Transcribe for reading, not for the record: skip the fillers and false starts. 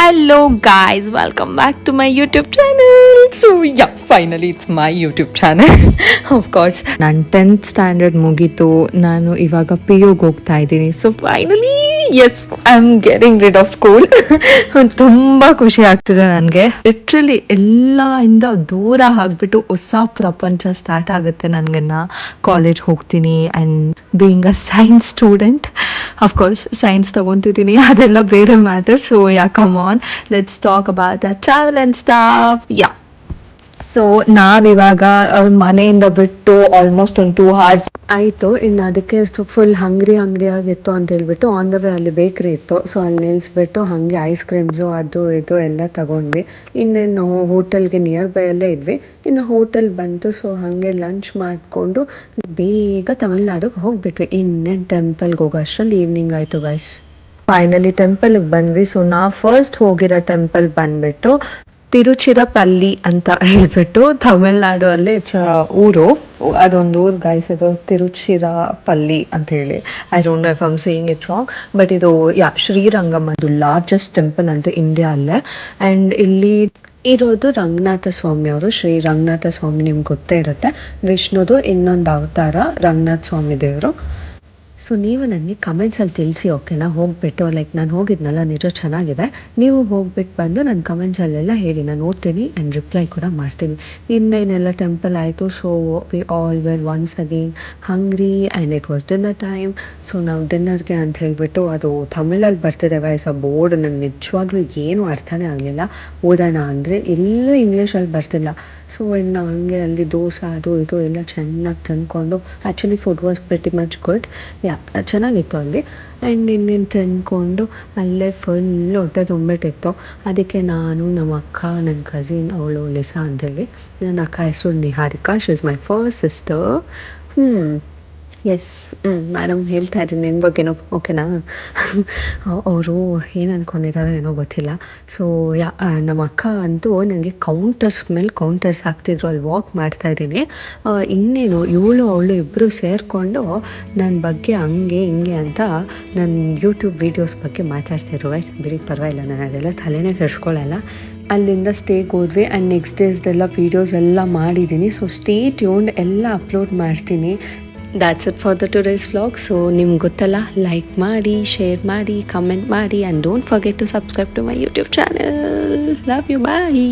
Hello guys, welcome back to my YouTube channel. So yeah, finally it's my YouTube channel. Of course, ನಾನು 10th standard ಮುಗೀತು, ನಾನು ಇವಾಗ PU ಹೋಗ್ತಾ ಇದ್ದೀನಿ. So finally yes I am getting rid of school. ತುಂಬ ಖುಷಿ ಆಗ್ತಿದೆ ನನಗೆ. ಲಿಟ್ರಲಿ ಇಂದ ದೂರ ಆಗ್ಬಿಟ್ಟು ಹೊಸ ಪ್ರಪಂಚ ಸ್ಟಾರ್ಟ್ ಆಗುತ್ತೆ ನನಗೆ. ಕಾಲೇಜ್ ಹೋಗ್ತೀನಿ and being a science student, of course science ತಗೊತಿದ್ದೀನಿ, ಅದೆಲ್ಲ ಬೇರೆ matter. So yeah come on, let's talk about the travel and stuff. Yeah, so ನಾವಿವಾಗ ಮನೆಯಿಂದ ಬಿಟ್ಟು ಆಲ್ಮೋಸ್ಟ್ ಒಂದು 2 hours ಆಯಿತು. ಇನ್ನು ಅದಕ್ಕೆ ಫುಲ್ ಹಂಗ್ರಿ ಆಗಿತ್ತು ಅಂತ ಹೇಳ್ಬಿಟ್ಟು ಆನ್ ದ ವೇ ಅಲ್ಲಿ ಬೇಕ್ರಿ ಇತ್ತು. ಸೊ ಅಲ್ಲಿ ನಿಲ್ಲಿಸ್ಬಿಟ್ಟು ಹಾಗೆ ಐಸ್ ಕ್ರೀಮ್ಸು ಅದು ಇದು ಎಲ್ಲ ತಗೊಂಡ್ವಿ. ಇನ್ನೇನು ಹೋಟೆಲ್ಗೆ ನಿಯರ್ ಬೈ ಅಲ್ಲೇ ಇದ್ವಿ. ಇನ್ನು ಹೋಟೆಲ್ ಬಂತು. ಸೊ ಹಾಗೆ ಲಂಚ್ ಮಾಡಿಕೊಂಡು ಬೇಗ ತಮಿಳ್ನಾಡಿಗೆ ಹೋಗ್ಬಿಟ್ವಿ. ಇನ್ನೇನು ಟೆಂಪಲ್ಗೆ ಹೋಗೋ ಅಷ್ಟರಲ್ಲಿ ಈವ್ನಿಂಗ್ ಆಯಿತು ಗೈಸ್. ಫೈನಲಿ ಟೆಂಪಲ್ಗೆ ಬಂದ್ವಿ. ಸೊ ನಾವು ಫಸ್ಟ್ ಹೋಗಿರೋ ಟೆಂಪಲ್ ಬಂದ್ಬಿಟ್ಟು ತಿರುಚಿರಪಲ್ಲಿ ಅಂತ ಹೇಳ್ಬಿಟ್ಟು ತಮಿಳ್ನಾಡು ಅಲ್ಲಿ ಊರು, ಅದೊಂದು ಊರು ಗೈಸ್, ಅದು ತಿರುಚಿರಪಲ್ಲಿ ಅಂತ ಹೇಳಿ. I don't know if I'm saying it wrong, but ಇದು ಶ್ರೀರಂಗಂ, ಅದು ಲಾರ್ಜೆಸ್ಟ್ ಟೆಂಪಲ್ ಅಂತ ಇಂಡಿಯಾ ಅಲ್ಲೇ. ಆ್ಯಂಡ್ ಇಲ್ಲಿ ಇರೋದು ರಂಗನಾಥ ಸ್ವಾಮಿ ಅವರು. ಶ್ರೀ ರಂಗನಾಥ ಸ್ವಾಮಿ ನಿಮ್ಗೆ ಗೊತ್ತೇ ಇರುತ್ತೆ, ವಿಷ್ಣುದು ಇನ್ನೊಂದು ಅವತಾರ ರಂಗನಾಥ ಸ್ವಾಮಿ ದೇವರು. ಸೊ ನೀವು ನನಗೆ ಕಮೆಂಟ್ಸಲ್ಲಿ ತಿಳಿಸಿ, ಓಕೆನಾ? ಹೋಗ್ಬಿಟ್ಟು ಲೈಕ್ ನಾನು ಹೋಗಿದ್ನಲ್ಲ, ನಿಜ ಚೆನ್ನಾಗಿದೆ. ನೀವು ಹೋಗ್ಬಿಟ್ಟು ಬಂದು ನನ್ನ ಕಮೆಂಟ್ಸಲ್ಲೆಲ್ಲ ಹೇಳಿ, ನಾನು ಓದ್ತೀನಿ ಆ್ಯಂಡ್ ರಿಪ್ಲೈ ಕೂಡ ಮಾಡ್ತೀನಿ. ಇನ್ನೇನೆಲ್ಲ ಟೆಂಪಲ್ ಆಯಿತು. So we all were once again hungry and it was dinner time. So ನಾವು ಡಿನ್ನರ್ಗೆ ಅಂತ ಹೇಳಿಬಿಟ್ಟು, ಅದು ತಮಿಳಲ್ಲಿ ಬರ್ತಿದೆ ವಯಸ್ಸ ಬೋರ್ಡ್, ನನಗೆ ನಿಜವಾಗ್ಲೂ ಏನೂ ಅರ್ಥನೇ ಆಗಲಿಲ್ಲ. ಓದೋಣ ಅಂದರೆ ಎಲ್ಲೂ ಇಂಗ್ಲೀಷಲ್ಲಿ ಬರ್ತಿಲ್ಲ. ಸೊ ಇನ್ನು ಹಂಗೆ ಅಲ್ಲಿ ದೋಸೆ ಅದು ಇದು ಎಲ್ಲ ಚೆನ್ನಾಗಿ ತಂದ್ಕೊಂಡು, actually food was pretty much good. ಚೆನ್ನಾಗಿತ್ತು ಅಲ್ಲಿ. ಆ್ಯಂಡ್ ಇನ್ನೇನು ತಂದ್ಕೊಂಡು ಅಲ್ಲೇ ಫುಲ್ ಹೊಟ್ಟೆ ತುಂಬಿಟ್ಟಿತ್ತು. ಅದಕ್ಕೆ ನಾನು, ನಮ್ಮ ಅಕ್ಕ, ನನ್ನ ಕಸಿನ್, ಅವಳು ಲಿಸಾ ಅಂತೇಳಿ, ನನ್ನ ಅಕ್ಕ ಹೆಸರು Niharika, she is my first sister. Yes, madam ಹೇಳ್ತಾ ಇದ್ದೀನಿ ನಿನ್ನ ಬಗ್ಗೆನೂ, ಓಕೆನಾ? ಅವರು ಏನು ಅಂದ್ಕೊಂಡಿದ್ದಾರೋ ಏನೋ ಗೊತ್ತಿಲ್ಲ. ಸೊ ನಮ್ಮ ಅಕ್ಕ ಅಂತೂ ನನಗೆ ಕೌಂಟರ್ಸ್ ಮೇಲೆ ಕೌಂಟರ್ಸ್ ಹಾಕ್ತಿದ್ರು, ಅಲ್ಲಿ ವಾಕ್ ಮಾಡ್ತಾಯಿದ್ದೀನಿ. ಇನ್ನೇನು ಇವಳು ಅವಳು ಇಬ್ಬರು ಸೇರಿಕೊಂಡು ನನ್ನ ಬಗ್ಗೆ ಹಂಗೆ ಹಿಂಗೆ ಅಂತ ನನ್ನ ಯೂಟ್ಯೂಬ್ ವೀಡಿಯೋಸ್ ಬಗ್ಗೆ ಮಾತಾಡ್ತಿದ್ರು. ಬಿಡಿ ಪರವಾಗಿಲ್ಲ, ನಾನು ಅದೆಲ್ಲ ತಲೆನೇ ಕೆಡಿಸ್ಕೊಳ್ಳಲ್ಲ. ಅಲ್ಲಿಂದ ಸ್ಟೇಗೆ ಹೋದ್ವಿ ಆ್ಯಂಡ್ ನೆಕ್ಸ್ಟ್ ಡೇಸ್ದೆಲ್ಲ ವೀಡಿಯೋಸ್ ಎಲ್ಲ ಮಾಡಿದ್ದೀನಿ. ಸೊ ಸ್ಟೇ ಟ್ಯೂನ್ಡ್, ಎಲ್ಲ ಅಪ್ಲೋಡ್ ಮಾಡ್ತೀನಿ. That's it for the today's vlog. So ನಿಮ್ಗೆ ಗೊತ್ತಲ್ಲ, ಲೈಕ್ ಮಾಡಿ, ಶೇರ್ ಮಾಡಿ, ಕಮೆಂಟ್ ಮಾಡಿ, and don't forget to subscribe to my YouTube channel. Love you, bye.